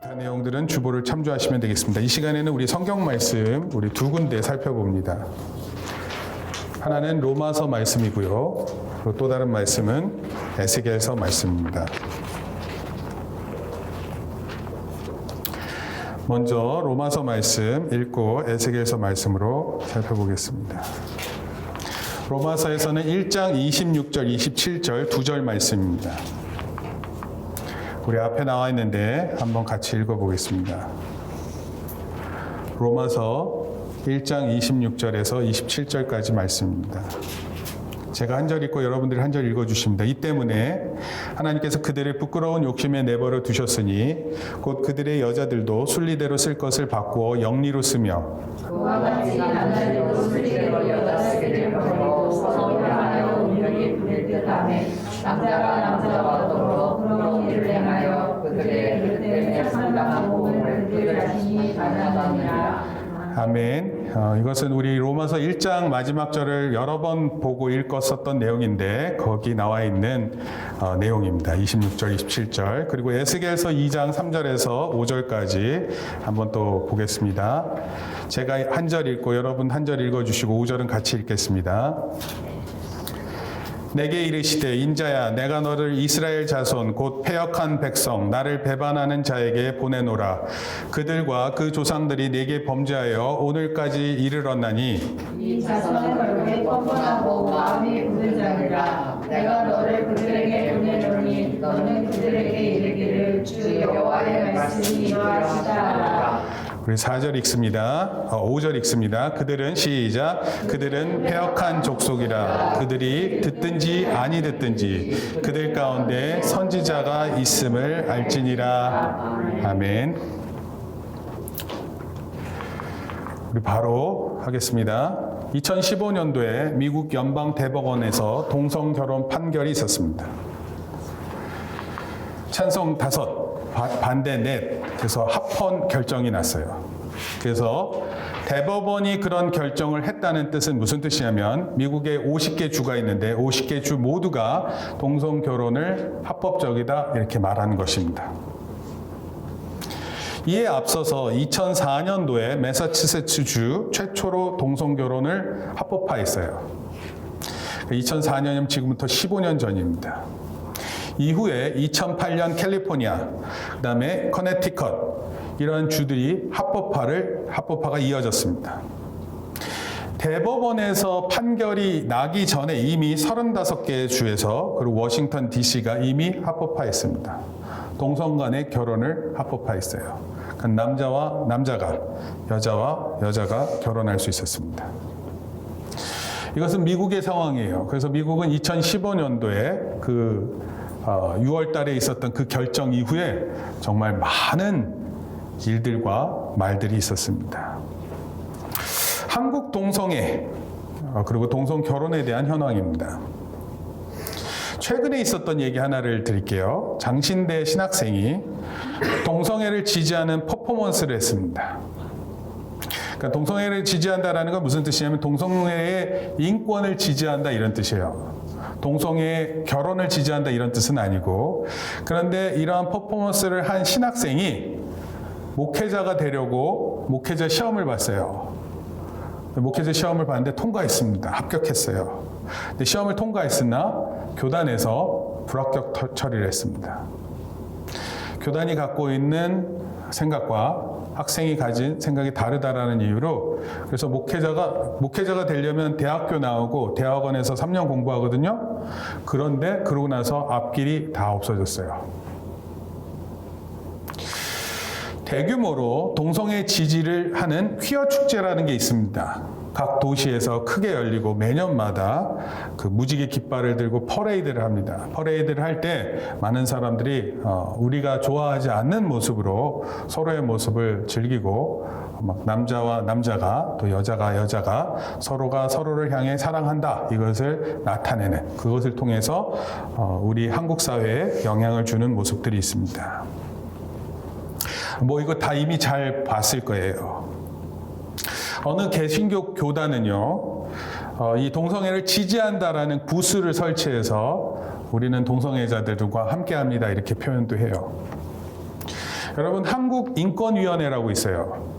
기타 내용들은 주보를 참조하시면 되겠습니다. 이 시간에는 우리 성경 말씀 우리 두 군데 살펴봅니다. 하나는 로마서 말씀이고요. 그리고 또 다른 말씀은 에스겔서 말씀입니다. 먼저 로마서 말씀 읽고 에스겔서 말씀으로 살펴보겠습니다. 로마서에서는 1장 26절, 27절 두 절 말씀입니다. 우리 앞에 나와 있는데 한번 같이 읽어보겠습니다. 로마서 1장 26절에서 27절까지 말씀입니다. 제가 한 절 읽고 여러분들이 한 절 읽어주십니다. 이 때문에 하나님께서 그들의 부끄러운 욕심에 내버려 두셨으니 곧 그들의 여자들도 순리대로 쓸 것을 바꾸어 영리로 쓰며 그와 같이 남자들도 순리대로 여자 쓰기를 버리고 서로를 하여 운명이 부릴 듯하매 남자가 남자와 더불어 그런 일을 행하여 그들의 그 때문에 상당한 고통을 그들 자신이 받아다니라. 아멘. 이것은 우리 로마서 1장 마지막 절을 여러 번 보고 읽었었던 내용인데 거기 나와 있는 내용입니다. 26절, 27절 그리고 에스겔서 2장 3절에서 5절까지 한번 또 보겠습니다. 제가 한 절 읽고 여러분 한 절 읽어주시고 5절은 같이 읽겠습니다. 내게 이르시되 인자야 내가 너를 이스라엘 자손 곧 패역한 백성 나를 배반하는 자에게 보내노라. 그들과 그 조상들이 내게 범죄하여 오늘까지 이르렀나니 이 자손은 얼굴에 뻔뻔하고 마음이 굳은 자니라. 내가 너를 그들에게 보내노니 너는 그들에게 이르기를 주 여호와의 말씀이 이러하시다 하라. 우리 4절 읽습니다. 5절 읽습니다. 그들은 시작. 그들은 패역한 족속이라. 그들이 듣든지 아니 듣든지 그들 가운데 선지자가 있음을 알지니라. 아멘. 우리 바로 하겠습니다. 2015년도에 미국 연방대법원에서 동성결혼 판결이 있었습니다. 찬성 5, 반대 넷, 그래서 합헌 결정이 났어요. 그래서 대법원이 그런 결정을 했다는 뜻은 무슨 뜻이냐면 미국에 50개 주가 있는데 50개 주 모두가 동성 결혼을 합법적이다 이렇게 말하는 것입니다. 이에 앞서서 2004년도에 매사추세츠주 최초로 동성 결혼을 합법화했어요. 2004년이면 지금부터 15년 전입니다. 이후에 2008년 캘리포니아, 그 다음에 커네티컷 이런 주들이 합법화가 이어졌습니다. 대법원에서 판결이 나기 전에 이미 35개의 주에서 그리고 워싱턴 DC가 이미 합법화했습니다. 동성 간의 결혼을 합법화했어요. 그러니까 남자와 남자가, 여자와 여자가 결혼할 수 있었습니다. 이것은 미국의 상황이에요. 그래서 미국은 2015년도에 6월 달에 있었던 그 결정 이후에 정말 많은 일들과 말들이 있었습니다. 한국 동성애 그리고 동성 결혼에 대한 현황입니다. 최근에 있었던 얘기 하나를 드릴게요. 장신대 신학생이 동성애를 지지하는 퍼포먼스를 했습니다. 그러니까 동성애를 지지한다라는 건 무슨 뜻이냐면 동성애의 인권을 지지한다 이런 뜻이에요. 동성애 결혼을 지지한다 이런 뜻은 아니고, 그런데 이러한 퍼포먼스를 한 신학생이 목회자가 되려고 목회자 시험을 봤어요. 목회자 시험을 봤는데 통과했습니다. 합격했어요. 근데 시험을 통과했으나 교단에서 불합격 처리를 했습니다. 교단이 갖고 있는 생각과 학생이 가진 생각이 다르다라는 이유로, 그래서 목회자가 되려면 대학교 나오고 대학원에서 3년 공부하거든요. 그런데 그러고 나서 앞길이 다 없어졌어요. 대규모로 동성애 지지를 하는 퀴어 축제라는 게 있습니다. 각 도시에서 크게 열리고 매년마다 그 무지개 깃발을 들고 퍼레이드를 합니다. 퍼레이드를 할 때 많은 사람들이 우리가 좋아하지 않는 모습으로 서로의 모습을 즐기고 막 남자와 남자가 또 여자가 서로가 서로를 향해 사랑한다 이것을 나타내는, 그것을 통해서 우리 한국 사회에 영향을 주는 모습들이 있습니다. 이거 다 이미 잘 봤을 거예요. 어느 개신교 교단은요, 이 동성애를 지지한다라는 부스를 설치해서 우리는 동성애자들과 함께합니다 이렇게 표현도 해요. 여러분, 한국인권위원회라고 있어요.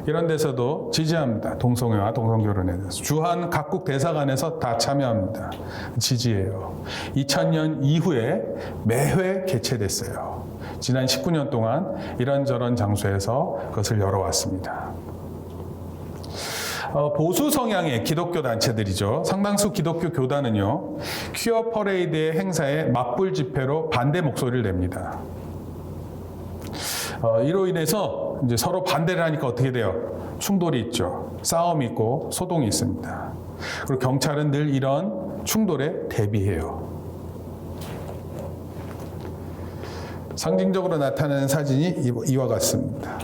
이런 데서도 지지합니다. 동성애와 동성결혼에 대해서. 주한 각국 대사관에서 다 참여합니다. 지지해요. 2000년 이후에 매회 개최됐어요. 지난 19년 동안 이런저런 장소에서 그것을 열어왔습니다. 보수 성향의 기독교 단체들이죠. 상당수 기독교 교단은요, 퀴어 퍼레이드의 행사에 맞불 집회로 반대 목소리를 냅니다. 이로 인해서 이제 서로 반대를 하니까 어떻게 돼요? 충돌이 있죠. 싸움이 있고 소동이 있습니다. 그리고 경찰은 늘 이런 충돌에 대비해요. 상징적으로 나타나는 사진이 이와 같습니다.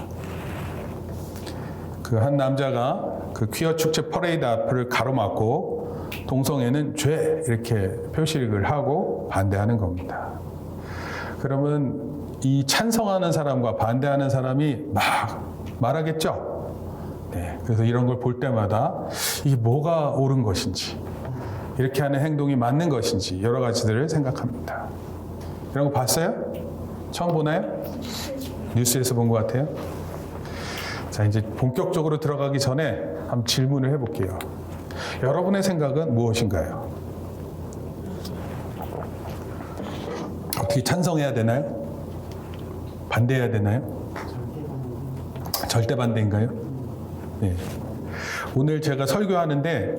그 한 남자가 그 퀴어 축제 퍼레이드 앞을 가로막고 동성애는 죄 이렇게 표식을 하고 반대하는 겁니다. 그러면 이 찬성하는 사람과 반대하는 사람이 막 말하겠죠. 네, 그래서 이런 걸 볼 때마다 이게 뭐가 옳은 것인지, 이렇게 하는 행동이 맞는 것인지 여러 가지들을 생각합니다. 이런 거 봤어요? 처음 보나요? 뉴스에서 본 것 같아요. 자, 이제 본격적으로 들어가기 전에 한번 질문을 해볼게요. 여러분의 생각은 무엇인가요? 어떻게 찬성해야 되나요? 반대해야 되나요? 절대 반대인가요? 네. 오늘 제가 설교하는데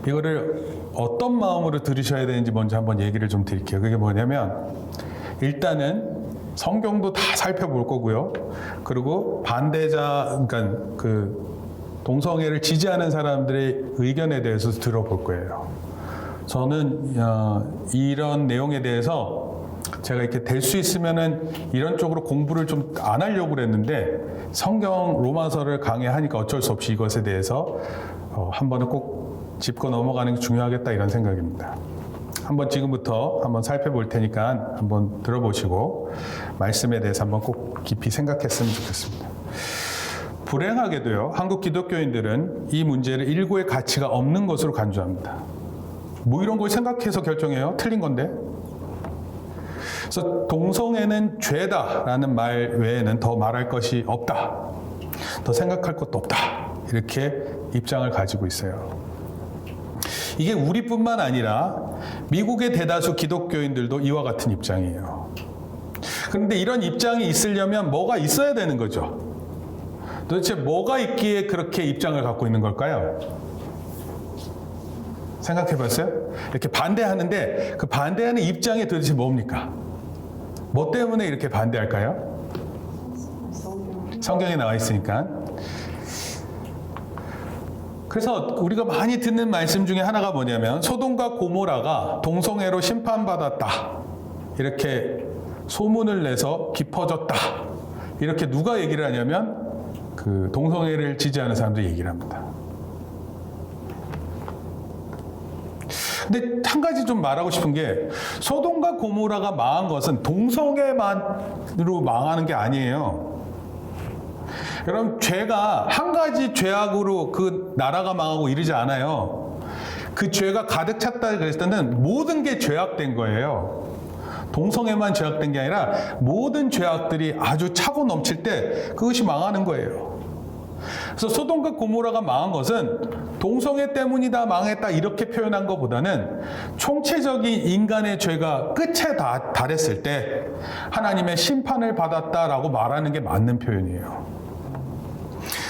이거를 어떤 마음으로 들으셔야 되는지 먼저 한번 얘기를 좀 드릴게요. 그게 뭐냐면, 일단은 성경도 다 살펴볼 거고요. 그리고 반대자, 그러니까 그 동성애를 지지하는 사람들의 의견에 대해서 들어볼 거예요. 저는 이런 내용에 대해서 제가 이렇게 될 수 있으면은 이런 쪽으로 공부를 좀 안 하려고 그랬는데, 성경 로마서를 강의하니까 어쩔 수 없이 이것에 대해서 한 번은 꼭 짚고 넘어가는 게 중요하겠다, 이런 생각입니다. 한번 지금부터 한번 살펴볼 테니까 한번 들어보시고 말씀에 대해서 한번 꼭 깊이 생각했으면 좋겠습니다. 불행하게도요, 한국 기독교인들은 이 문제를 일고의 가치가 없는 것으로 간주합니다. 뭐 이런 걸 생각해서 결정해요? 틀린 건데. 그래서 동성애는 죄다라는 말 외에는 더 말할 것이 없다, 더 생각할 것도 없다, 이렇게 입장을 가지고 있어요. 이게 우리뿐만 아니라 미국의 대다수 기독교인들도 이와 같은 입장이에요. 그런데 이런 입장이 있으려면 뭐가 있어야 되는 거죠. 도대체 뭐가 있기에 그렇게 입장을 갖고 있는 걸까요? 생각해 봤어요? 이렇게 반대하는데 그 반대하는 입장이 도대체 뭡니까? 뭐 때문에 이렇게 반대할까요? 성경에 나와 있으니까. 그래서 우리가 많이 듣는 말씀 중에 하나가 뭐냐면, 소돔과 고모라가 동성애로 심판받았다, 이렇게 소문을 내서 깊어졌다, 이렇게 누가 얘기를 하냐면 그 동성애를 지지하는 사람들이 얘기를 합니다. 근데 한 가지 좀 말하고 싶은 게, 소돔과 고모라가 망한 것은 동성애만으로 망하는 게 아니에요. 여러분, 죄가 한 가지 죄악으로 그 나라가 망하고 이러지 않아요. 그 죄가 가득 찼다 그랬을 때는 모든 게 죄악된 거예요. 동성애만 죄악된 게 아니라 모든 죄악들이 아주 차고 넘칠 때 그것이 망하는 거예요. 그래서 소돔과 고모라가 망한 것은 동성애 때문이다, 망했다, 이렇게 표현한 것보다는 총체적인 인간의 죄가 끝에 달했을 때 하나님의 심판을 받았다라고 말하는 게 맞는 표현이에요.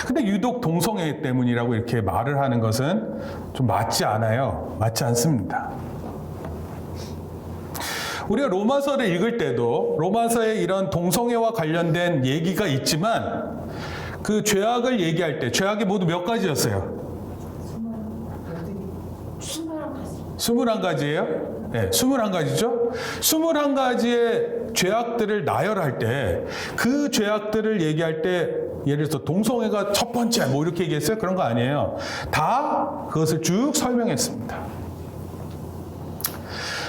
근데 유독 동성애 때문이라고 이렇게 말을 하는 것은 좀 맞지 않아요. 맞지 않습니다. 우리가 로마서를 읽을 때도 로마서에 이런 동성애와 관련된 얘기가 있지만, 그 죄악을 얘기할 때 죄악이 모두 몇 가지였어요? 21가지예요? 네, 21가지죠? 21가지의 죄악들을 나열할 때, 그 죄악들을 얘기할 때 예를 들어서 동성애가 첫 번째 뭐 이렇게 얘기했어요? 그런 거 아니에요. 다 그것을 쭉 설명했습니다.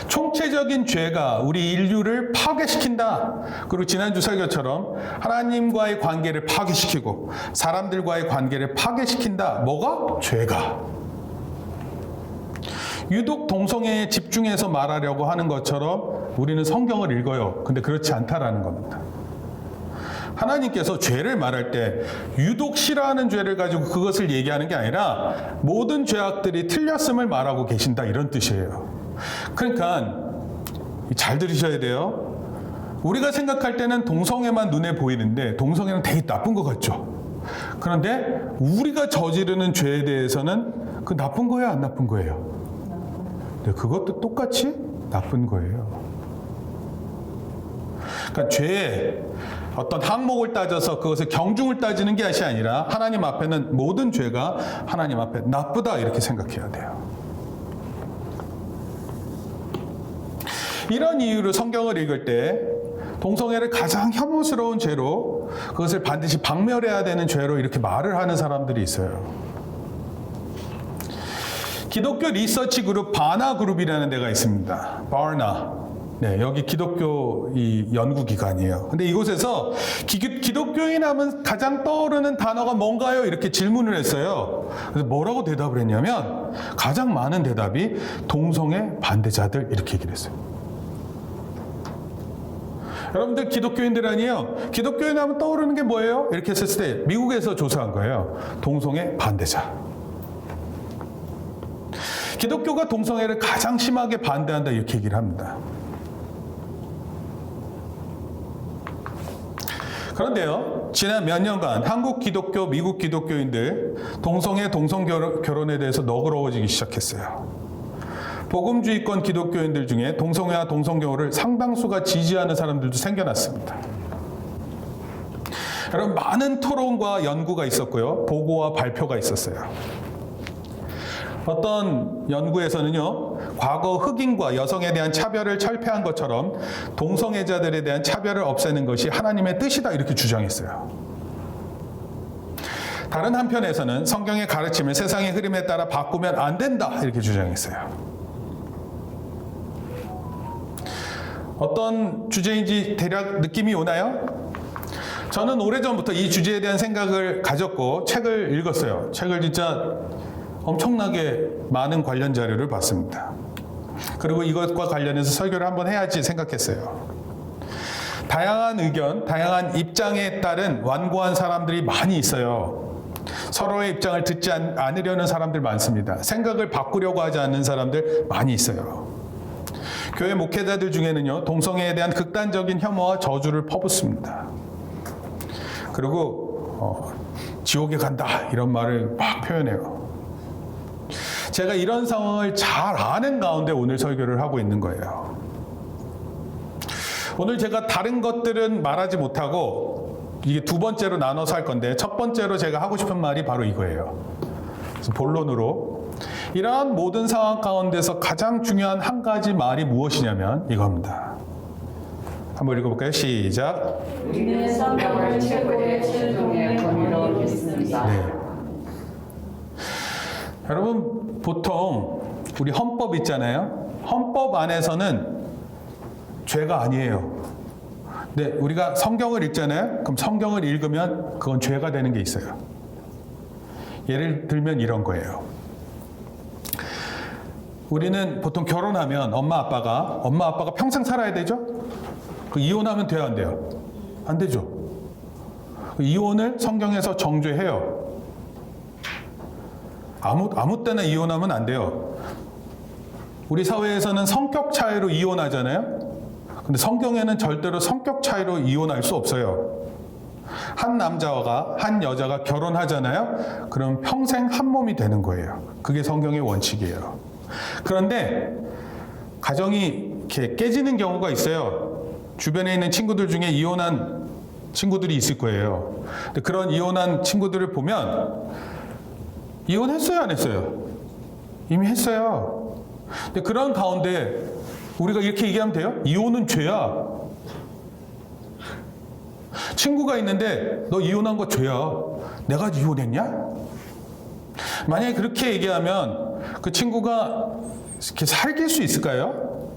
총체적인 죄가 우리 인류를 파괴시킨다. 그리고 지난주 설교처럼 하나님과의 관계를 파괴시키고 사람들과의 관계를 파괴시킨다. 뭐가? 죄가. 유독 동성애에 집중해서 말하려고 하는 것처럼 우리는 성경을 읽어요. 근데 그렇지 않다라는 겁니다. 하나님께서 죄를 말할 때 유독 싫어하는 죄를 가지고 그것을 얘기하는 게 아니라 모든 죄악들이 틀렸음을 말하고 계신다, 이런 뜻이에요. 그러니까 잘 들으셔야 돼요. 우리가 생각할 때는 동성애만 눈에 보이는데 동성애는 되게 나쁜 것 같죠. 그런데 우리가 저지르는 죄에 대해서는 그 나쁜 거예요, 안 나쁜 거예요? 네, 그것도 똑같이 나쁜 거예요. 그러니까 죄의 어떤 항목을 따져서 그것을 경중을 따지는 게 아니라 하나님 앞에는 모든 죄가 하나님 앞에 나쁘다, 이렇게 생각해야 돼요. 이런 이유로 성경을 읽을 때 동성애를 가장 혐오스러운 죄로, 그것을 반드시 박멸해야 되는 죄로 이렇게 말을 하는 사람들이 있어요. 기독교 리서치 그룹 바나 그룹이라는 데가 있습니다. 바나. 네, 여기 기독교 이 연구기관이에요. 근데 이곳에서 기독교인 하면 가장 떠오르는 단어가 뭔가요? 이렇게 질문을 했어요. 그래서 뭐라고 대답을 했냐면 가장 많은 대답이 동성애 반대자들, 이렇게 얘기를 했어요. 여러분들 기독교인들 아니에요? 기독교인 하면 떠오르는 게 뭐예요? 이렇게 했을 때 미국에서 조사한 거예요. 동성애 반대자. 기독교가 동성애를 가장 심하게 반대한다, 이렇게 얘기를 합니다. 그런데요, 지난 몇 년간 한국 기독교, 미국 기독교인들 동성애, 동성결혼에 대해서 너그러워지기 시작했어요. 복음주의권 기독교인들 중에 동성애와 동성결혼을 상당수가 지지하는 사람들도 생겨났습니다. 여러분, 많은 토론과 연구가 있었고요. 보고와 발표가 있었어요. 어떤 연구에서는요, 과거 흑인과 여성에 대한 차별을 철폐한 것처럼 동성애자들에 대한 차별을 없애는 것이 하나님의 뜻이다, 이렇게 주장했어요. 다른 한편에서는 성경의 가르침을 세상의 흐름에 따라 바꾸면 안 된다, 이렇게 주장했어요. 어떤 주제인지 대략 느낌이 오나요? 저는 오래전부터 이 주제에 대한 생각을 가졌고 책을 읽었어요. 책을 진짜 엄청나게 많은 관련 자료를 봤습니다. 그리고 이것과 관련해서 설교를 한번 해야지 생각했어요. 다양한 의견, 다양한 입장에 따른 완고한 사람들이 많이 있어요. 서로의 입장을 듣지 않으려는 사람들 많습니다. 생각을 바꾸려고 하지 않는 사람들 많이 있어요. 교회 목회자들 중에는요, 동성애에 대한 극단적인 혐오와 저주를 퍼붓습니다. 그리고 지옥에 간다, 이런 말을 막 표현해요. 제가 이런 상황을 잘 아는 가운데 오늘 설교를 하고 있는 거예요. 오늘 제가 다른 것들은 말하지 못하고 이게 두 번째로 나눠서 할 건데, 첫 번째로 제가 하고 싶은 말이 바로 이거예요. 그래서 본론으로, 이러한 모든 상황 가운데서 가장 중요한 한 가지 말이 무엇이냐면 이겁니다. 한번 읽어볼까요? 시작. 우리는 성경을 최고의 최종의 권위로 믿습니다. 네. 여러분, 보통 우리 헌법 있잖아요. 헌법 안에서는 죄가 아니에요. 근데 우리가 성경을 읽잖아요. 그럼 성경을 읽으면 그건 죄가 되는 게 있어요. 예를 들면 이런 거예요. 우리는 보통 결혼하면 엄마 아빠가 평생 살아야 되죠? 그 이혼하면 돼요, 안 돼요? 안 되죠. 이혼을 성경에서 정죄해요. 아무 때나 이혼하면 안 돼요. 우리 사회에서는 성격 차이로 이혼하잖아요. 근데 성경에는 절대로 성격 차이로 이혼할 수 없어요. 한 남자와 한 여자가 결혼하잖아요. 그럼 평생 한 몸이 되는 거예요. 그게 성경의 원칙이에요. 그런데 가정이 이렇게 깨지는 경우가 있어요. 주변에 있는 친구들 중에 이혼한 친구들이 있을 거예요. 근데 그런 이혼한 친구들을 보면 이혼했어요, 안 했어요? 이미 했어요. 근데 그런 가운데 우리가 이렇게 얘기하면 돼요? 이혼은 죄야. 친구가 있는데 너 이혼한 거 죄야. 내가 이혼했냐? 만약에 그렇게 얘기하면 그 친구가 이렇게 살길 수 있을까요?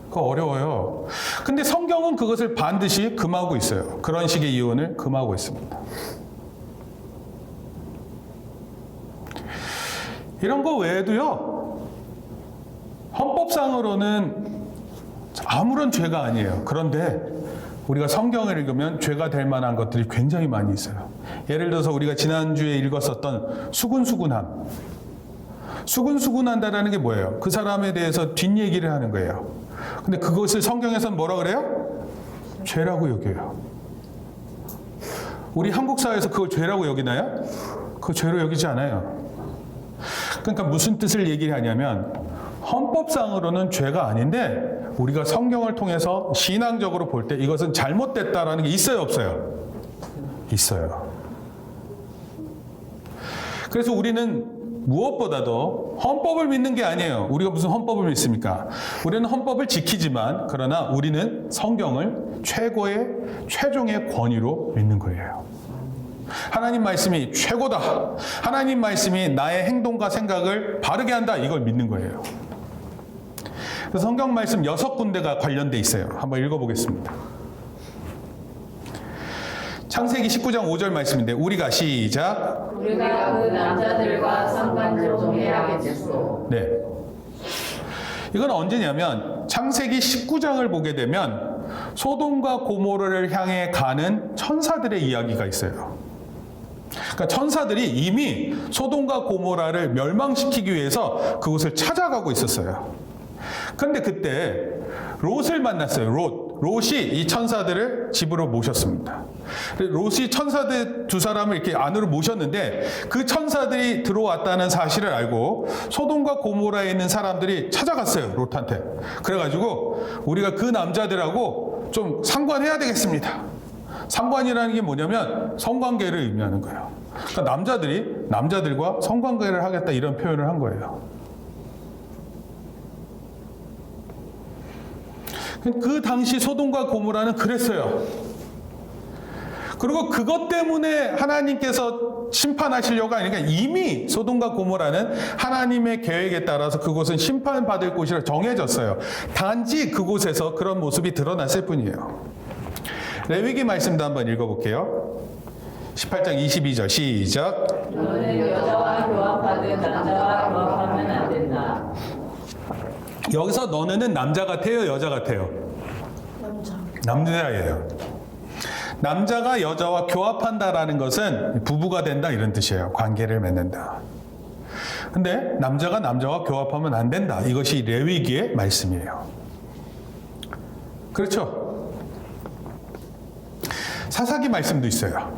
그거 어려워요. 근데 성경은 그것을 반드시 금하고 있어요. 그런 식의 이혼을 금하고 있습니다. 이런 거 외에도요, 헌법상으로는 아무런 죄가 아니에요. 그런데 우리가 성경을 읽으면 죄가 될 만한 것들이 굉장히 많이 있어요. 예를 들어서 우리가 지난주에 읽었었던 수근수근함. 수근수근한다라는 게 뭐예요? 그 사람에 대해서 뒷얘기를 하는 거예요. 근데 그것을 성경에서는 뭐라 그래요? 죄라고 여겨요. 우리 한국 사회에서 그걸 죄라고 여기나요? 그거 죄로 여기지 않아요. 그러니까 무슨 뜻을 얘기를 하냐면 헌법상으로는 죄가 아닌데 우리가 성경을 통해서 신앙적으로 볼 때 이것은 잘못됐다라는 게 있어요, 없어요? 있어요. 그래서 우리는 무엇보다도 헌법을 믿는 게 아니에요. 우리가 무슨 헌법을 믿습니까? 우리는 헌법을 지키지만 그러나 우리는 성경을 최종의 권위로 믿는 거예요. 하나님 말씀이 최고다. 하나님 말씀이 나의 행동과 생각을 바르게 한다. 이걸 믿는 거예요. 그래서 성경 말씀 6군데가 관련돼 있어요. 한번 읽어보겠습니다. 창세기 19장 5절 말씀인데 우리가 시작. 우리가 그 남자들과 상관조정해야겠소. 네. 이건 언제냐면 창세기 19장을 보게 되면 소돔과 고모라를 향해 가는 천사들의 이야기가 있어요. 그러니까 천사들이 이미 소돔과 고모라를 멸망시키기 위해서 그곳을 찾아가고 있었어요. 그런데 그때 롯을 만났어요. 롯이 이 천사들을 집으로 모셨습니다. 롯이 천사들 두 사람을 이렇게 안으로 모셨는데 그 천사들이 들어왔다는 사실을 알고 소돔과 고모라에 있는 사람들이 찾아갔어요. 롯한테. 그래가지고 우리가 그 남자들하고 좀 상관해야 되겠습니다. 상관이라는 게 뭐냐면 성관계를 의미하는 거예요. 그러니까 남자들이 남자들과 성관계를 하겠다 이런 표현을 한 거예요. 그 당시 소돔과 고모라는 그랬어요. 그리고 그것 때문에 하나님께서 심판하시려고 하니까 이미 소돔과 고모라는 하나님의 계획에 따라서 그곳은 심판받을 곳이라 정해졌어요. 단지 그곳에서 그런 모습이 드러났을 뿐이에요. 레위기 말씀도 한번 읽어볼게요. 18장 22절 시작. 너는 여자와 교합하든 남자와 교합하면 안 된다. 여기서 너는 남자 같아요, 여자 같아요? 남자예요. 남자가 여자와 교합한다라는 것은 부부가 된다 이런 뜻이에요. 관계를 맺는다. 근데 남자가 남자와 교합하면 안 된다. 이것이 레위기의 말씀이에요. 그렇죠? 사사기 말씀도 있어요.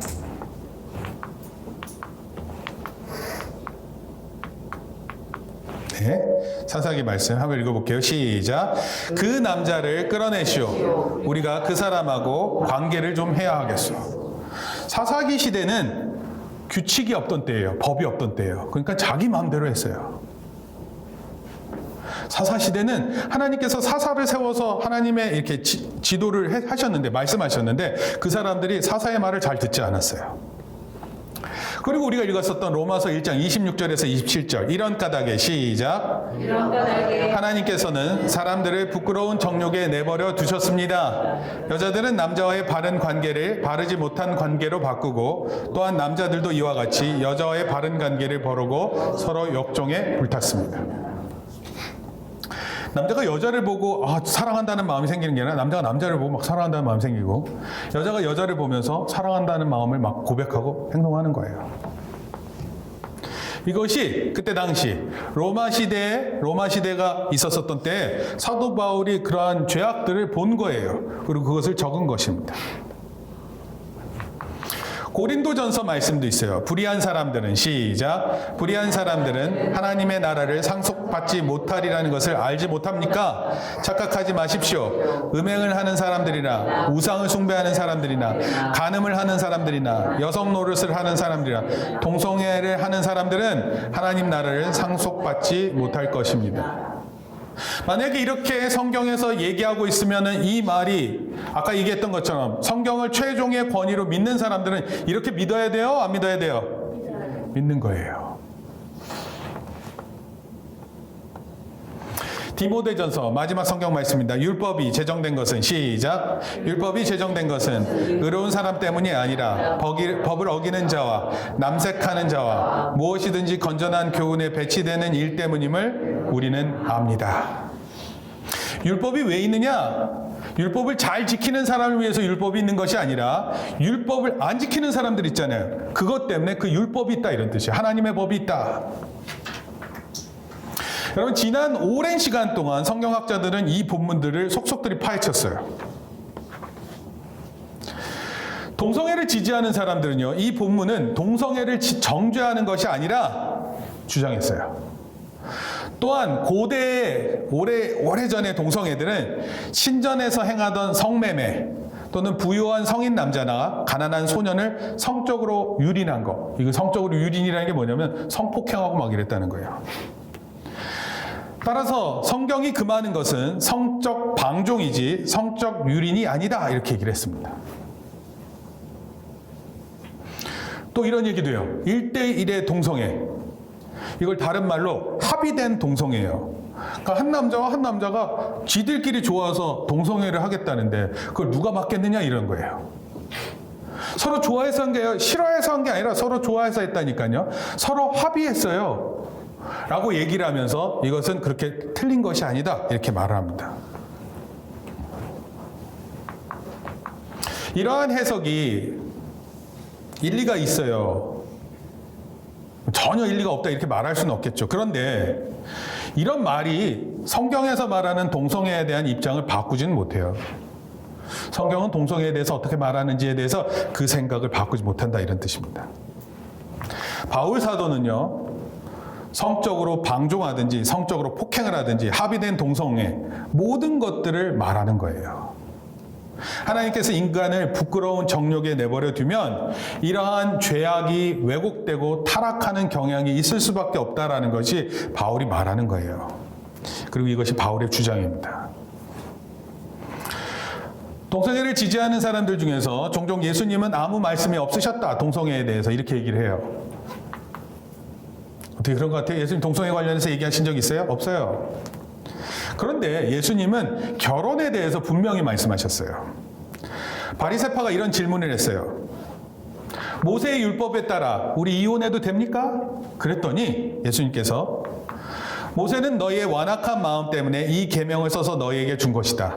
네, 사사기 말씀 한번 읽어볼게요. 시작. 그 남자를 끌어내시오. 우리가 그 사람하고 관계를 좀 해야 하겠소. 사사기 시대는 규칙이 없던 때예요. 법이 없던 때예요. 그러니까 자기 마음대로 했어요. 사사 시대는 하나님께서 사사를 세워서 하나님의 이렇게 지도를 하셨는데 말씀하셨는데 그 사람들이 사사의 말을 잘 듣지 않았어요. 그리고 우리가 읽었었던 로마서 1장 26절에서 27절 이런 까닭에 시작. 이런 까닭에 하나님께서는 사람들을 부끄러운 정욕에 내버려 두셨습니다. 여자들은 남자와의 바른 관계를 바르지 못한 관계로 바꾸고 또한 남자들도 이와 같이 여자와의 바른 관계를 버리고 서로 역종에 불탔습니다. 남자가 여자를 보고 사랑한다는 마음이 생기는 게 아니라 남자가 남자를 보고 막 사랑한다는 마음이 생기고 여자가 여자를 보면서 사랑한다는 마음을 막 고백하고 행동하는 거예요. 이것이 그때 당시 로마 시대가 있었었던 때에 사도 바울이 그러한 죄악들을 본 거예요. 그리고 그것을 적은 것입니다. 고린도전서 말씀도 있어요. 불의한 사람들은 시작. 불의한 사람들은 하나님의 나라를 상속받지 못하리라는 것을 알지 못합니까? 착각하지 마십시오. 음행을 하는 사람들이나 우상을 숭배하는 사람들이나 간음을 하는 사람들이나 여성 노릇을 하는 사람들이나 동성애를 하는 사람들은 하나님 나라를 상속받지 못할 것입니다. 만약에 이렇게 성경에서 얘기하고 있으면 이 말이 아까 얘기했던 것처럼 성경을 최종의 권위로 믿는 사람들은 이렇게 믿어야 돼요? 안 믿어야 돼요? 믿는 거예요. 디모데전서 마지막 성경 말씀입니다. 율법이 제정된 것은 시작. 율법이 제정된 것은 의로운 사람 때문이 아니라 법을 어기는 자와 남색하는 자와 무엇이든지 건전한 교훈에 배치되는 일 때문임을 우리는 압니다. 율법이 왜 있느냐? 율법을 잘 지키는 사람을 위해서 율법이 있는 것이 아니라 율법을 안 지키는 사람들 있잖아요. 그것 때문에 그 율법이 있다 이런 뜻이에요. 하나님의 법이 있다. 여러분 지난 오랜 시간 동안 성경학자들은 이 본문들을 속속들이 파헤쳤어요. 동성애를 지지하는 사람들은요, 이 본문은 동성애를 정죄하는 것이 아니라 주장했어요. 또한 고대의 오래전의 동성애들은 신전에서 행하던 성매매 또는 부유한 성인 남자나 가난한 소년을 성적으로 유린한 거. 이거 성적으로 유린이라는 게 뭐냐면 성폭행하고 막 이랬다는 거예요. 따라서 성경이 금하는 것은 성적 방종이지 성적 유린이 아니다 이렇게 얘기를 했습니다. 또 이런 얘기도 해요. 1대1의 동성애. 이걸 다른 말로 합의된 동성애예요. 그러니까 한 남자와 한 남자가 지들끼리 좋아서 동성애를 하겠다는데 그걸 누가 맡겠느냐 이런 거예요. 서로 좋아해서 한 게 싫어해서 한 게 아니라 서로 좋아해서 했다니까요. 서로 합의했어요. 라고 얘기를 하면서 이것은 그렇게 틀린 것이 아니다 이렇게 말을 합니다. 이러한 해석이 일리가 있어요. 전혀 일리가 없다 이렇게 말할 수는 없겠죠. 그런데 이런 말이 성경에서 말하는 동성애에 대한 입장을 바꾸지는 못해요. 성경은 동성애에 대해서 어떻게 말하는지에 대해서 그 생각을 바꾸지 못한다 이런 뜻입니다. 바울 사도는요, 성적으로 방종하든지 성적으로 폭행을 하든지 합의된 동성애 모든 것들을 말하는 거예요. 하나님께서 인간을 부끄러운 정욕에 내버려 두면 이러한 죄악이 왜곡되고 타락하는 경향이 있을 수밖에 없다라는 것이 바울이 말하는 거예요. 그리고 이것이 바울의 주장입니다. 동성애를 지지하는 사람들 중에서 종종 예수님은 아무 말씀이 없으셨다 동성애에 대해서 이렇게 얘기를 해요. 어떻게 그런 것 같아요? 예수님 동성애 관련해서 얘기하신 적 있어요? 없어요. 그런데 예수님은 결혼에 대해서 분명히 말씀하셨어요. 바리새파가 이런 질문을 했어요. 모세의 율법에 따라 우리 이혼해도 됩니까? 그랬더니 예수님께서 모세는 너희의 완악한 마음 때문에 이 계명을 써서 너희에게 준 것이다.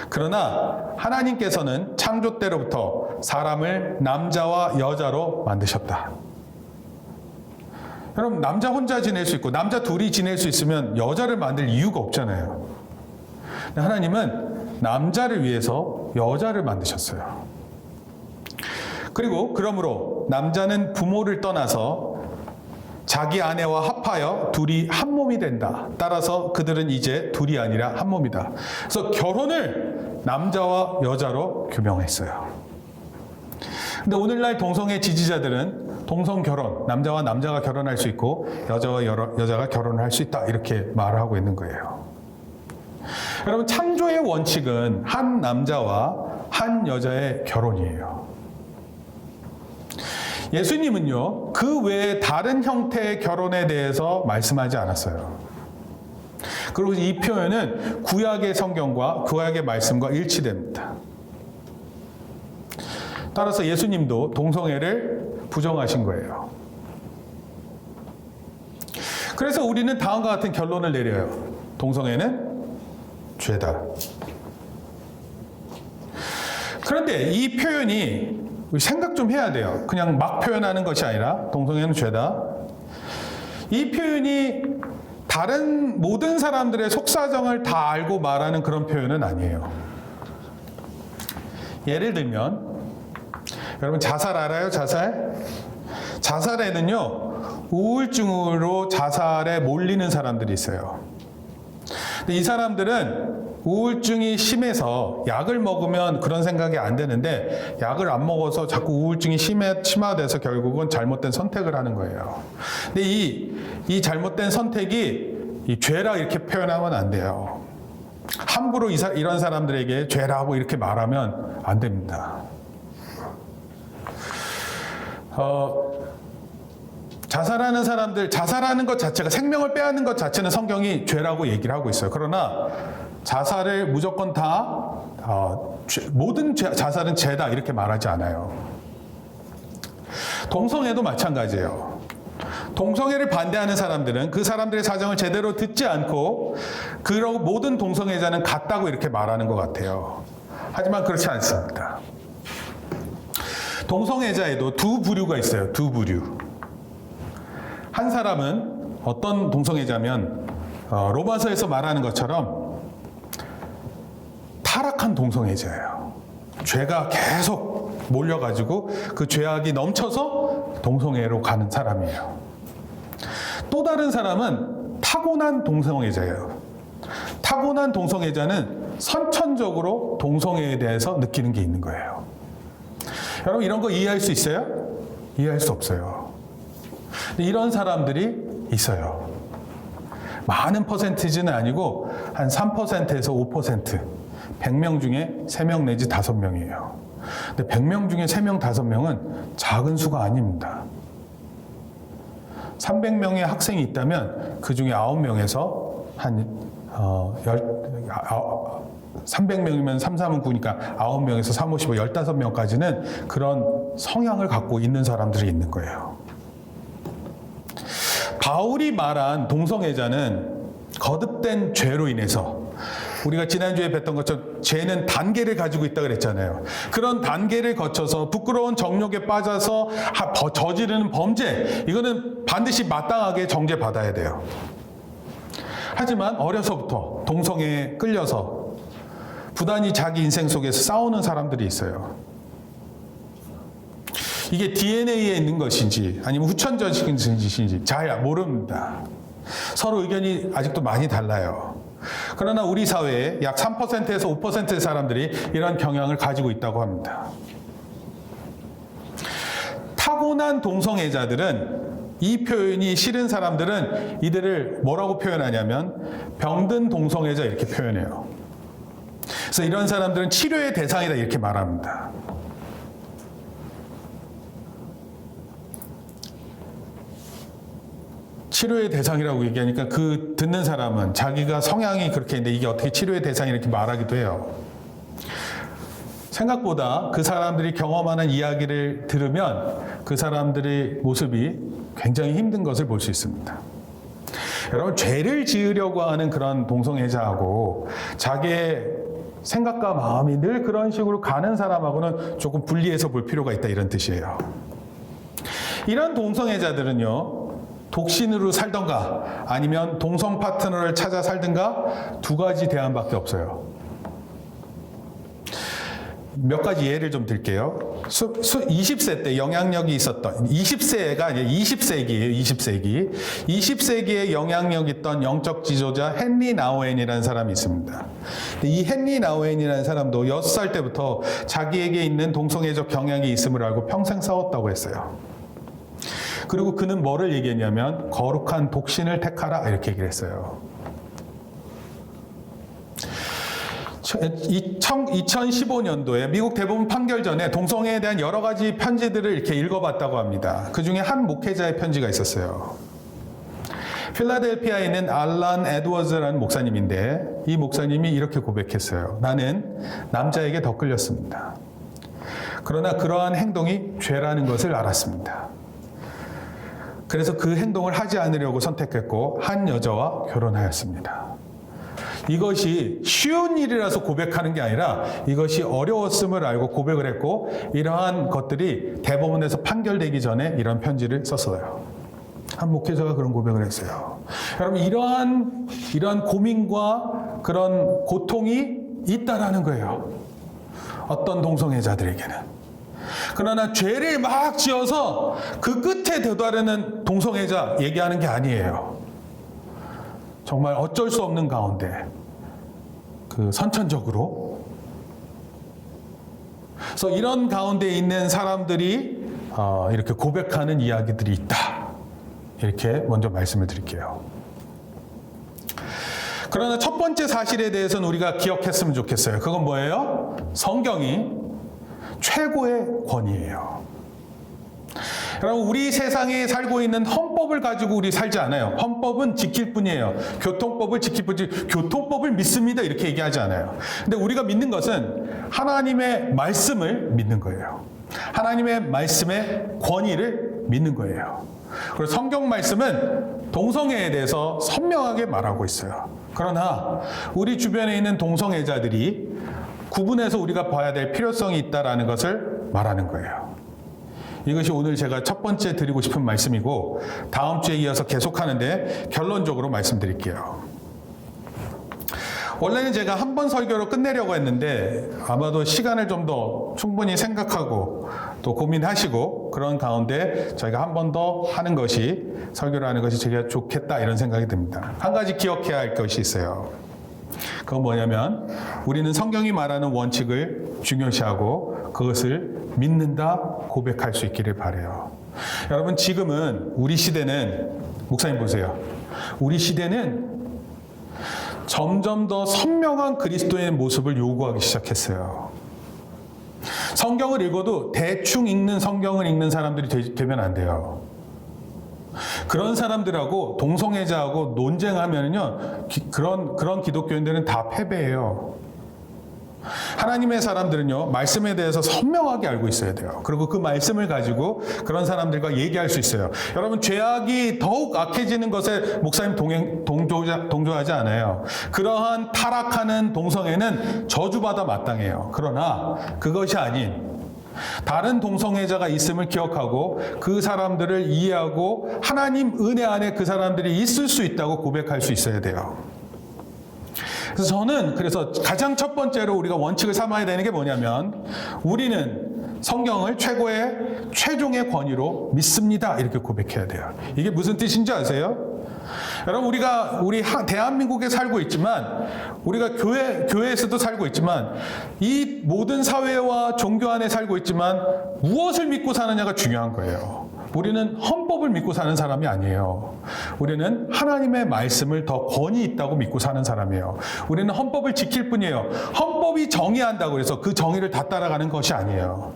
그러나 하나님께서는 창조 때로부터 사람을 남자와 여자로 만드셨다. 여러분 남자 혼자 지낼 수 있고 남자 둘이 지낼 수 있으면 여자를 만들 이유가 없잖아요. 하나님은 남자를 위해서 여자를 만드셨어요. 그리고 그러므로 남자는 부모를 떠나서 자기 아내와 합하여 둘이 한 몸이 된다. 따라서 그들은 이제 둘이 아니라 한 몸이다. 그래서 결혼을 남자와 여자로 규명했어요. 근데 오늘날 동성애 지지자들은 동성 결혼, 남자와 남자가 결혼할 수 있고 여자와 여자가 결혼을 할 수 있다 이렇게 말을 하고 있는 거예요. 여러분 창조의 원칙은 한 남자와 한 여자의 결혼이에요. 예수님은요 그 외에 다른 형태의 결혼에 대해서 말씀하지 않았어요. 그리고 이 표현은 구약의 성경과 구약의 말씀과 일치됩니다. 따라서 예수님도 동성애를 부정하신 거예요. 그래서 우리는 다음과 같은 결론을 내려요. 동성애는 죄다. 그런데 이 표현이 생각 좀 해야 돼요. 그냥 막 표현하는 것이 아니라 동성애는 죄다. 이 표현이 다른 모든 사람들의 속사정을 다 알고 말하는 그런 표현은 아니에요. 예를 들면 여러분 자살 알아요? 자살? 자살에는요 우울증으로 자살에 몰리는 사람들이 있어요. 근데 이 사람들은 우울증이 심해서 약을 먹으면 그런 생각이 안 되는데 약을 안 먹어서 자꾸 우울증이 심화돼서 결국은 잘못된 선택을 하는 거예요. 근데 이 잘못된 선택이 이 죄라 이렇게 표현하면 안 돼요. 함부로 이런 사람들에게 죄라고 이렇게 말하면 안 됩니다. 자살하는 사람들, 자살하는 것 자체가 생명을 빼앗는 것 자체는 성경이 죄라고 얘기를 하고 있어요. 그러나 자살을 무조건 다 모든 자살은 죄다 이렇게 말하지 않아요. 동성애도 마찬가지예요. 동성애를 반대하는 사람들은 그 사람들의 사정을 제대로 듣지 않고 그러고 모든 동성애자는 같다고 이렇게 말하는 것 같아요. 하지만 그렇지 않습니다. 동성애자에도 두 부류가 있어요. 두 부류. 한 사람은 어떤 동성애자면 로마서에서 말하는 것처럼 타락한 동성애자예요. 죄가 계속 몰려가지고 그 죄악이 넘쳐서 동성애로 가는 사람이에요. 또 다른 사람은 타고난 동성애자예요. 타고난 동성애자는 선천적으로 동성애에 대해서 느끼는 게 있는 거예요. 여러분 이런 거 이해할 수 있어요? 이해할 수 없어요. 이런 사람들이 있어요. 많은 퍼센티지는 아니고 한 3%에서 5%, 100명 중에 3명 내지 5명이에요. 근데 100명 중에 3명, 5명은 작은 수가 아닙니다. 300명의 학생이 있다면 그 중에 9명에서 한 300명이면 3, 3은 9니까 9명에서 3, 5, 15, 15명까지는 그런 성향을 갖고 있는 사람들이 있는 거예요. 바울이 말한 동성애자는 거듭된 죄로 인해서 우리가 지난주에 뵀던 것처럼 죄는 단계를 가지고 있다 그랬잖아요. 그런 단계를 거쳐서 부끄러운 정욕에 빠져서 저지르는 범죄, 이거는 반드시 마땅하게 정죄받아야 돼요. 하지만 어려서부터 동성애에 끌려서 부단히 자기 인생 속에서 싸우는 사람들이 있어요. 이게 DNA에 있는 것인지 아니면 후천적인 것인지 잘 모릅니다. 서로 의견이 아직도 많이 달라요. 그러나 우리 사회에 약 3%에서 5%의 사람들이 이런 경향을 가지고 있다고 합니다. 타고난 동성애자들은 이 표현이 싫은 사람들은 이들을 뭐라고 표현하냐면 병든 동성애자 이렇게 표현해요. 그래서 이런 사람들은 치료의 대상이다 이렇게 말합니다. 치료의 대상이라고 얘기하니까 그 듣는 사람은 자기가 성향이 그렇게 있는데 이게 어떻게 치료의 대상이 이렇게 말하기도 해요. 생각보다 그 사람들이 경험하는 이야기를 들으면 그 사람들의 모습이 굉장히 힘든 것을 볼 수 있습니다. 여러분 죄를 지으려고 하는 그런 동성애자하고 자기의 생각과 마음이 늘 그런 식으로 가는 사람하고는 조금 분리해서 볼 필요가 있다 이런 뜻이에요. 이런 동성애자들은요. 독신으로 살던가 아니면 동성 파트너를 찾아 살든가 두 가지 대안밖에 없어요. 몇 가지 예를 좀 들게요. 20세 때 영향력이 있었던 20세가 아니라 20세기예요. 20세기. 20세기에 영향력 있던 영적 지도자 헨리 나우엔이라는 사람이 있습니다. 이 헨리 나우엔이라는 사람도 6살 때부터 자기에게 있는 동성애적 경향이 있음을 알고 평생 싸웠다고 했어요. 그리고 그는 뭐를 얘기했냐면 거룩한 독신을 택하라 이렇게 얘기를 했어요. 2015년도에 미국 대법원 판결 전에 동성애에 대한 여러 가지 편지들을 이렇게 읽어봤다고 합니다. 그 중에 한 목회자의 편지가 있었어요. 필라델피아에 있는 알란 에드워즈라는 목사님인데 이 목사님이 이렇게 고백했어요. 나는 남자에게 더 끌렸습니다. 그러나 그러한 행동이 죄라는 것을 알았습니다. 그래서 그 행동을 하지 않으려고 선택했고 한 여자와 결혼하였습니다. 이것이 쉬운 일이라서 고백하는 게 아니라 이것이 어려웠음을 알고 고백을 했고 이러한 것들이 대법원에서 판결되기 전에 이런 편지를 썼어요. 한 목회자가 그런 고백을 했어요. 여러분 이러한 고민과 그런 고통이 있다라는 거예요. 어떤 동성애자들에게는. 그러나 죄를 막 지어서 그 끝에 도달하는 동성애자 얘기하는 게 아니에요. 정말 어쩔 수 없는 가운데 그 선천적으로 그래서 이런 가운데 있는 사람들이 이렇게 고백하는 이야기들이 있다. 이렇게 먼저 말씀을 드릴게요. 그러나 첫 번째 사실에 대해서는 우리가 기억했으면 좋겠어요. 그건 뭐예요? 성경이 최고의 권위예요. 여러분 우리 세상에 살고 있는 헌법을 가지고 우리 살지 않아요. 헌법은 지킬 뿐이에요. 교통법을 지킬 뿐이지 교통법을 믿습니다 이렇게 얘기하지 않아요. 근데 우리가 믿는 것은 하나님의 말씀을 믿는 거예요. 하나님의 말씀의 권위를 믿는 거예요. 그리고 성경 말씀은 동성애에 대해서 선명하게 말하고 있어요. 그러나 우리 주변에 있는 동성애자들이 구분해서 우리가 봐야 될 필요성이 있다라는 것을 말하는 거예요. 이것이 오늘 제가 첫 번째 드리고 싶은 말씀이고 다음 주에 이어서 계속하는데 결론적으로 말씀드릴게요. 원래는 제가 한 번 설교로 끝내려고 했는데 아마도 시간을 좀 더 충분히 생각하고 또 고민하시고 그런 가운데 저희가 한 번 더 하는 것이 설교를 하는 것이 제가 좋겠다 이런 생각이 듭니다. 한 가지 기억해야 할 것이 있어요. 그건 뭐냐면 우리는 성경이 말하는 원칙을 중요시하고 그것을 믿는다 고백할 수 있기를 바라요. 여러분 지금은 우리 시대는 목사님 보세요. 우리 시대는 점점 더 선명한 그리스도의 모습을 요구하기 시작했어요. 성경을 읽어도 대충 읽는 성경을 읽는 사람들이 되면 안 돼요. 그런 사람들하고 동성애자하고 논쟁하면요, 그런 기독교인들은 다 패배해요. 하나님의 사람들은요, 말씀에 대해서 선명하게 알고 있어야 돼요. 그리고 그 말씀을 가지고 그런 사람들과 얘기할 수 있어요. 여러분, 죄악이 더욱 악해지는 것에 목사님 동조하지 않아요. 그러한 타락하는 동성애는 저주받아 마땅해요. 그러나 그것이 아닌 다른 동성애자가 있음을 기억하고 그 사람들을 이해하고 하나님 은혜 안에 그 사람들이 있을 수 있다고 고백할 수 있어야 돼요. 그래서 저는 가장 첫 번째로 우리가 원칙을 삼아야 되는 게 뭐냐면 우리는 성경을 최종의 권위로 믿습니다. 이렇게 고백해야 돼요. 이게 무슨 뜻인지 아세요? 여러분 우리 대한민국에 살고 있지만 우리가 교회에서도 살고 있지만 이 모든 사회와 종교 안에 살고 있지만 무엇을 믿고 사느냐가 중요한 거예요. 우리는 헌법을 믿고 사는 사람이 아니에요. 우리는 하나님의 말씀을 더 권위 있다고 믿고 사는 사람이에요. 우리는 헌법을 지킬 뿐이에요. 헌법이 정의한다고 해서 그 정의를 다 따라가는 것이 아니에요.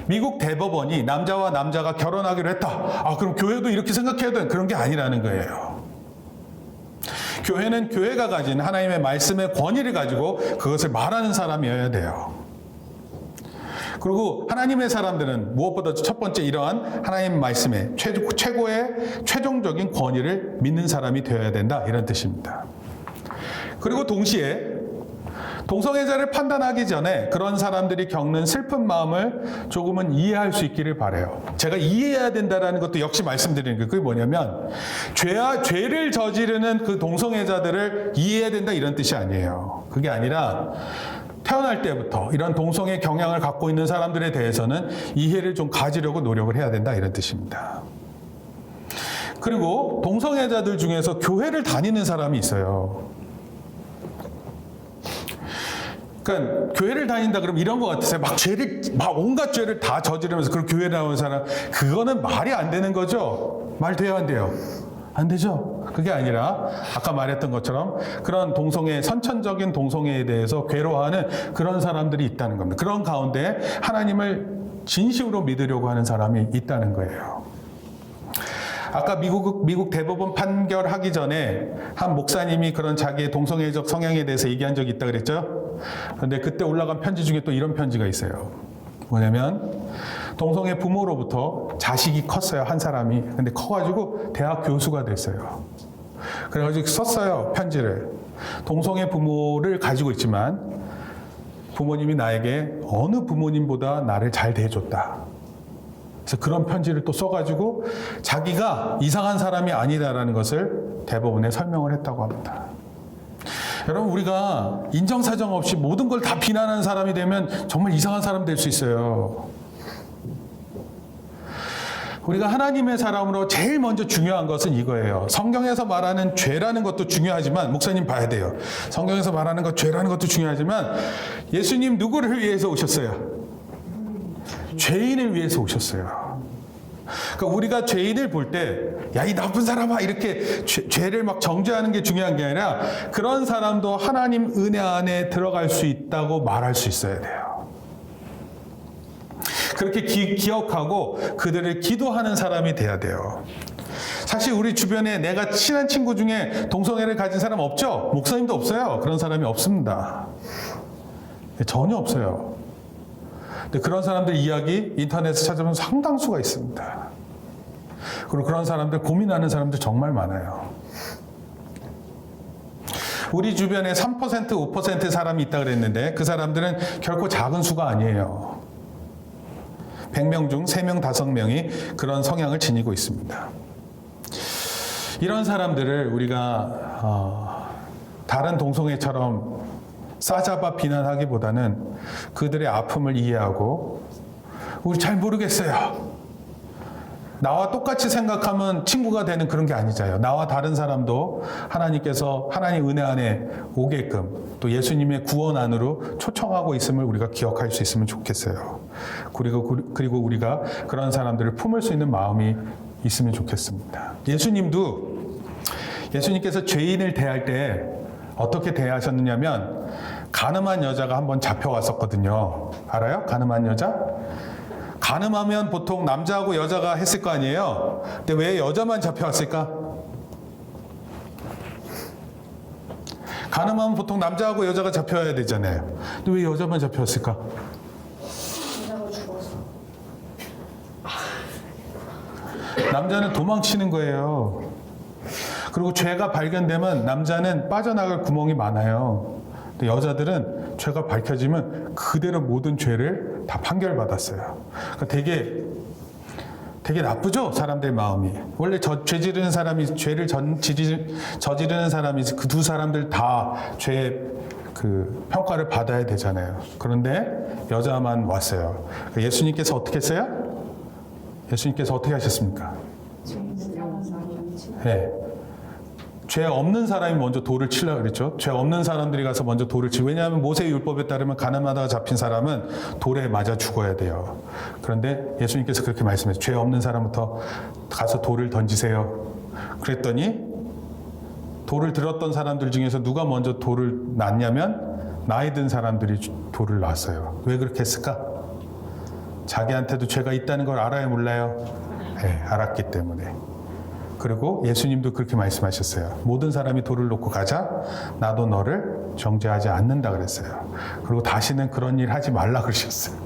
미국 대법원이 남자와 남자가 결혼하기로 했다. 그럼 교회도 이렇게 생각해야 돼. 그런 게 아니라는 거예요. 교회는 교회가 가진 하나님의 말씀의 권위를 가지고 그것을 말하는 사람이어야 돼요. 그리고 하나님의 사람들은 무엇보다 첫 번째 이러한 하나님 말씀의 최종적인 권위를 믿는 사람이 되어야 된다 이런 뜻입니다. 그리고 동시에 동성애자를 판단하기 전에 그런 사람들이 겪는 슬픈 마음을 조금은 이해할 수 있기를 바라요. 제가 이해해야 된다는 것도 역시 말씀드리는 게 그게 뭐냐면 죄를 저지르는 그 동성애자들을 이해해야 된다 이런 뜻이 아니에요. 그게 아니라 태어날 때부터 이런 동성애 경향을 갖고 있는 사람들에 대해서는 이해를 좀 가지려고 노력을 해야 된다 이런 뜻입니다. 그리고 동성애자들 중에서 교회를 다니는 사람이 있어요. 그러니까 교회를 다닌다 그러면 이런 것 같으세요. 온갖 죄를 다 저지르면서 그런 교회 나오는 사람, 그거는 말이 안 되는 거죠. 말 돼요, 안 돼요? 안 되죠. 그게 아니라 아까 말했던 것처럼 그런 선천적인 동성애에 대해서 괴로워하는 그런 사람들이 있다는 겁니다. 그런 가운데 하나님을 진심으로 믿으려고 하는 사람이 있다는 거예요. 아까 미국 대법원 판결하기 전에 한 목사님이 그런 자기의 동성애적 성향에 대해서 얘기한 적이 있다 그랬죠? 그런데 그때 올라간 편지 중에 또 이런 편지가 있어요. 뭐냐면 동성애 부모로부터 자식이 컸어요. 한 사람이. 근데 커가지고 대학 교수가 됐어요. 그래가지고 썼어요. 편지를. 동성애 부모를 가지고 있지만 부모님이 나에게 어느 부모님보다 나를 잘 대해줬다. 그래서 그런 편지를 또 써가지고 자기가 이상한 사람이 아니다라는 것을 대법원에 설명을 했다고 합니다. 여러분 우리가 인정사정 없이 모든 걸 다 비난하는 사람이 되면 정말 이상한 사람 될 수 있어요. 우리가 하나님의 사람으로 제일 먼저 중요한 것은 이거예요. 성경에서 말하는 죄라는 것도 중요하지만 목사님 봐야 돼요. 성경에서 말하는 것 죄라는 것도 중요하지만 예수님 누구를 위해서 오셨어요? 죄인을 위해서 오셨어요. 그러니까 우리가 죄인을 볼 때 야, 이 나쁜 사람아 이렇게 죄를 막 정죄하는 게 중요한 게 아니라 그런 사람도 하나님 은혜 안에 들어갈 수 있다고 말할 수 있어야 돼요. 그렇게 기억하고 그들을 기도하는 사람이 돼야 돼요. 사실 우리 주변에 내가 친한 친구 중에 동성애를 가진 사람 없죠? 목사님도 없어요. 그런 사람이 없습니다. 전혀 없어요. 근데 그런 사람들 이야기 인터넷에 찾아보면 상당수가 있습니다. 그리고 그런 사람들, 고민하는 사람들 정말 많아요. 우리 주변에 3%, 5% 사람이 있다 그랬는데 그 사람들은 결코 작은 수가 아니에요. 100명 중 3명, 5명이 그런 성향을 지니고 있습니다. 이런 사람들을 우리가 다른 동성애처럼 싸잡아 비난하기보다는 그들의 아픔을 이해하고 우리 잘 모르겠어요. 나와 똑같이 생각하면 친구가 되는 그런 게 아니잖아요. 나와 다른 사람도 하나님께서 하나님 은혜 안에 오게끔 또 예수님의 구원 안으로 초청하고 있음을 우리가 기억할 수 있으면 좋겠어요. 그리고 우리가 그런 사람들을 품을 수 있는 마음이 있으면 좋겠습니다. 예수님께서 죄인을 대할 때 어떻게 대하셨느냐면 간음한 여자가 한번 잡혀왔었거든요. 알아요? 간음한 여자? 간음하면 보통 남자하고 여자가 했을 거 아니에요? 근데 왜 여자만 잡혀왔을까? 간음하면 보통 남자하고 여자가 잡혀야 되잖아요. 근데 왜 여자만 잡혀왔을까? 남자는 도망치는 거예요. 그리고 죄가 발견되면 남자는 빠져나갈 구멍이 많아요. 근데 여자들은 죄가 밝혀지면 그대로 모든 죄를 다 판결받았어요. 그러니까 되게 나쁘죠? 사람들의 마음이. 원래 죄 지르는 사람이, 죄를 저지르는 사람이 그 두 사람들 다 죄의 그 평가를 받아야 되잖아요. 그런데 여자만 왔어요. 그러니까 예수님께서 어떻게 했어요? 예수님께서 어떻게 하셨습니까? 네. 죄 없는 사람이 먼저 돌을 치려고 그랬죠. 죄 없는 사람들이 가서 먼저 돌을 치고, 왜냐하면 모세의 율법에 따르면 가늠하다가 잡힌 사람은 돌에 맞아 죽어야 돼요. 그런데 예수님께서 그렇게 말씀하셨어요. 죄 없는 사람부터 가서 돌을 던지세요. 그랬더니 돌을 들었던 사람들 중에서 누가 먼저 돌을 놨냐면 나이 든 사람들이 돌을 놨어요. 왜 그렇게 했을까? 자기한테도 죄가 있다는 걸 알아요, 몰라요? 네, 알았기 때문에. 그리고 예수님도 그렇게 말씀하셨어요. 모든 사람이 돌을 놓고 가자. 나도 너를 정죄하지 않는다 그랬어요. 그리고 다시는 그런 일 하지 말라 그러셨어요.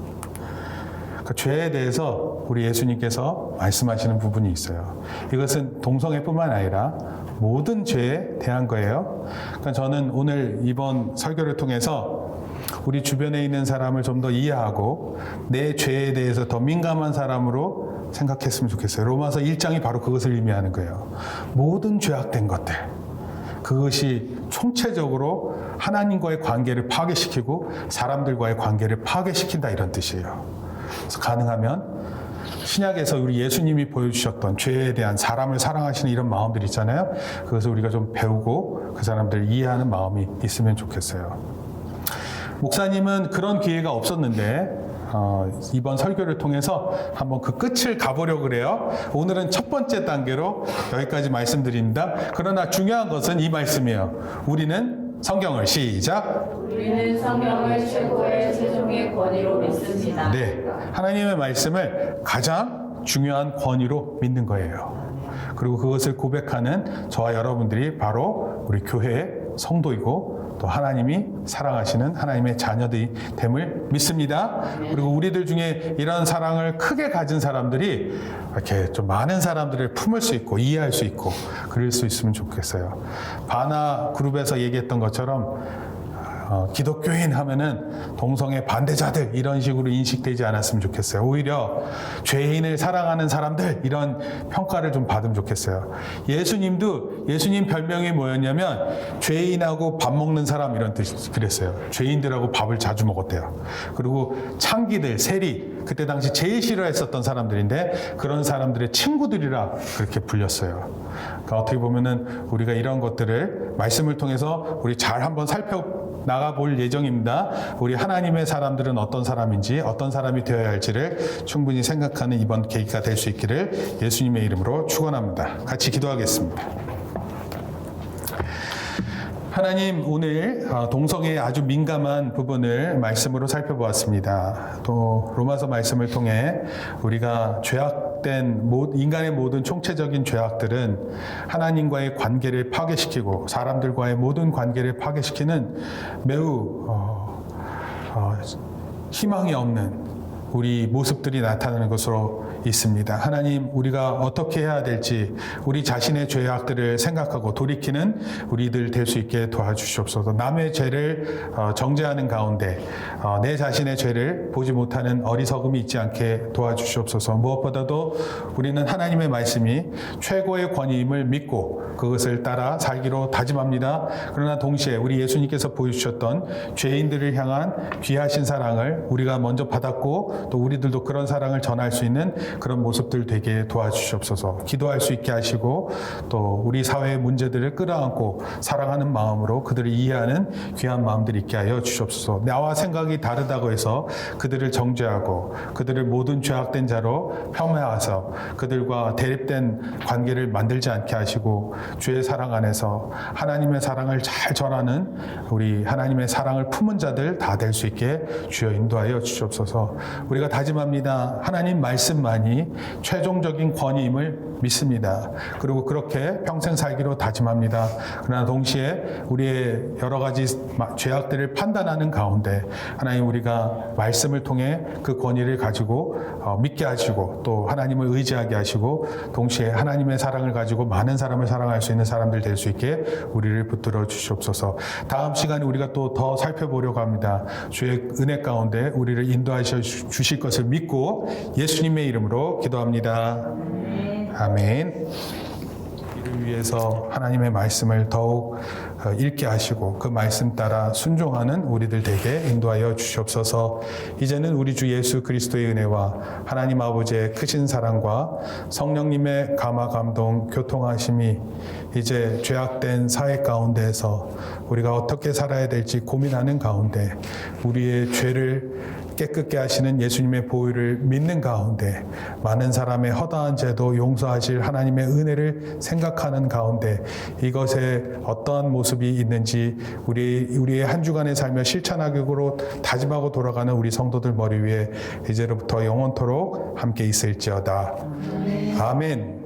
그 죄에 대해서 우리 예수님께서 말씀하시는 부분이 있어요. 이것은 동성애뿐만 아니라 모든 죄에 대한 거예요. 그러니까 저는 오늘 이번 설교를 통해서 우리 주변에 있는 사람을 좀 더 이해하고 내 죄에 대해서 더 민감한 사람으로 생각했으면 좋겠어요. 로마서 1장이 바로 그것을 의미하는 거예요. 모든 죄악된 것들, 그것이 총체적으로 하나님과의 관계를 파괴시키고 사람들과의 관계를 파괴시킨다, 이런 뜻이에요. 그래서 가능하면 신약에서 우리 예수님이 보여주셨던 죄에 대한 사람을 사랑하시는 이런 마음들 있잖아요. 그것을 우리가 좀 배우고 그 사람들을 이해하는 마음이 있으면 좋겠어요. 목사님은 그런 기회가 없었는데 이번 설교를 통해서 한번 그 끝을 가보려고 그래요. 오늘은 첫 번째 단계로 여기까지 말씀드립니다. 그러나 중요한 것은 이 말씀이에요. 우리는 성경을 시작. 우리는 성경을 최고의 최종의 권위로 믿습니다. 네, 하나님의 말씀을 가장 중요한 권위로 믿는 거예요. 그리고 그것을 고백하는 저와 여러분들이 바로 우리 교회의 성도이고 또 하나님이 사랑하시는 하나님의 자녀들이 됨을 믿습니다. 그리고 우리들 중에 이런 사랑을 크게 가진 사람들이 이렇게 좀 많은 사람들을 품을 수 있고 이해할 수 있고 그럴 수 있으면 좋겠어요. 바나 그룹에서 얘기했던 것처럼 기독교인 하면은 동성애 반대자들 이런 식으로 인식되지 않았으면 좋겠어요. 오히려 죄인을 사랑하는 사람들 이런 평가를 좀 받으면 좋겠어요. 예수님 별명이 뭐였냐면 죄인하고 밥 먹는 사람 이런 뜻이 그랬어요. 죄인들하고 밥을 자주 먹었대요. 그리고 창기들, 세리 그때 당시 제일 싫어했었던 사람들인데 그런 사람들의 친구들이라 그렇게 불렸어요. 그러니까 어떻게 보면은 우리가 이런 것들을 말씀을 통해서 우리 잘 한번 나가 볼 예정입니다. 우리 하나님의 사람들은 어떤 사람인지 어떤 사람이 되어야 할지를 충분히 생각하는 이번 계기가 될 수 있기를 예수님의 이름으로 축원합니다. 같이 기도하겠습니다. 하나님, 오늘 동성애의 아주 민감한 부분을 말씀으로 살펴보았습니다. 또 로마서 말씀을 통해 우리가 죄악된 인간의 모든 총체적인 죄악들은 하나님과의 관계를 파괴시키고 사람들과의 모든 관계를 파괴시키는 매우 희망이 없는 우리 모습들이 나타나는 것으로 있습니다. 하나님, 우리가 어떻게 해야 될지 우리 자신의 죄악들을 생각하고 돌이키는 우리들 될 수 있게 도와주시옵소서. 남의 죄를 정죄하는 가운데 내 자신의 죄를 보지 못하는 어리석음이 있지 않게 도와주시옵소서. 무엇보다도 우리는 하나님의 말씀이 최고의 권위임을 믿고 그것을 따라 살기로 다짐합니다. 그러나 동시에 우리 예수님께서 보여주셨던 죄인들을 향한 귀하신 사랑을 우리가 먼저 받았고 또 우리들도 그런 사랑을 전할 수 있는 그런 모습들 되게 도와주시옵소서. 기도할 수 있게 하시고 또 우리 사회의 문제들을 끌어안고 사랑하는 마음으로 그들을 이해하는 귀한 마음들이 있게 하여 주시옵소서. 나와 생각이 다르다고 해서 그들을 정죄하고 그들을 모든 죄악된 자로 폄하해서 그들과 대립된 관계를 만들지 않게 하시고 주의 사랑 안에서 하나님의 사랑을 잘 전하는 우리 하나님의 사랑을 품은 자들 다 될 수 있게 주여 인도하여 주시옵소서. 우리가 다짐합니다. 하나님 말씀만이 최종적인 권위임을 믿습니다. 그리고 그렇게 평생 살기로 다짐합니다. 그러나 동시에 우리의 여러 가지 죄악들을 판단하는 가운데 하나님 우리가 말씀을 통해 그 권위를 가지고 믿게 하시고 또 하나님을 의지하게 하시고 동시에 하나님의 사랑을 가지고 많은 사람을 사랑할 수 있는 사람들 될 수 있게 우리를 붙들어 주시옵소서. 다음 시간에 우리가 또 더 살펴보려고 합니다. 주의 은혜 가운데 우리를 인도하셔 주실 것을 믿고 예수님의 이름으로 기도합니다. 아멘. 이를 위해서 하나님의 말씀을 더욱 읽게 하시고 그 말씀 따라 순종하는 우리들 되게 인도하여 주시옵소서. 이제는 우리 주 예수 그리스도의 은혜와 하나님 아버지의 크신 사랑과 성령님의 감화 감동 교통하심이 이제 죄악된 사회 가운데에서 우리가 어떻게 살아야 될지 고민하는 가운데 우리의 죄를 깨끗게 하시는 예수님의 보혈을 믿는 가운데 많은 사람의 허다한 죄도 용서하실 하나님의 은혜를 생각하는 가운데 이것에 어떠한 모습이 있는지 우리의 한 주간의 삶을 실천하기로 다짐하고 돌아가는 우리 성도들 머리 위에 이제로부터 영원토록 함께 있을지어다. 아멘.